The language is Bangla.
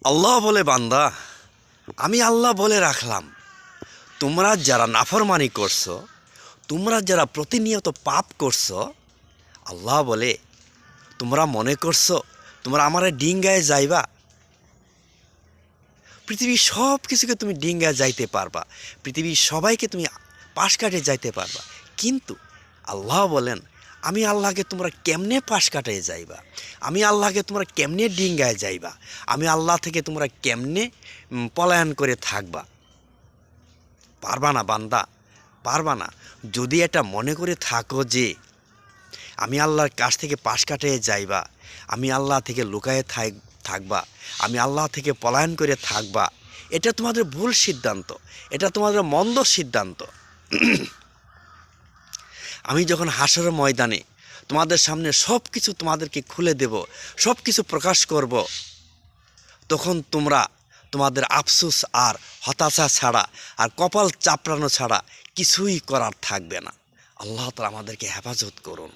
আল্লাহ বলে, বান্দা আমি আল্লাহ বলে রাখলাম, তোমরা যারা নাফরমানি করছো, তোমরা যারা প্রতিনিয়ত পাপ করছো, আল্লাহ বলে তোমরা মনে করছো তোমরা আমার ডিঙ্গায় যাইবা। পৃথিবীর সব কিছুকে তুমি ডিঙ্গায় যাইতে পারবা, পৃথিবীর সবাইকে তুমি পাশ কাটে যাইতে পারবা, কিন্তু আল্লাহ বলেন আমি আল্লাহকে তোমরা কেমনে পাশ কাটিয়ে যাইবা, আমি আল্লাহকে তোমরা কেমনে ডিঙ্গায় যাইবা, আমি আল্লাহ থেকে তোমরা কেমনে পলায়ন করে থাকবা। পারবা না বান্দা, পারবা না। যদি এটা মনে করে থাকো যে আমি আল্লাহর কাছ থেকে পাশ কাটিয়ে যাইবা, আমি আল্লাহ থেকে লুকায়ে থাকবা, আমি আল্লাহ থেকে পলায়ন করে থাকবা, এটা তোমাদের ভুল সিদ্ধান্ত, এটা তোমাদের মন্দ সিদ্ধান্ত। আমি যখন হাসরের ময়দানে তোমাদের সামনে সব কিছু তোমাদেরকে খুলে দেব, সব কিছু প্রকাশ করব, তখন তোমরা তোমাদের আফসোস আর হতাশা ছাড়া আর কপাল চাপড়ানো ছাড়া কিছুই করার থাকবে না। আল্লাহ তাআলা আমাদেরকে হেফাজত করুন।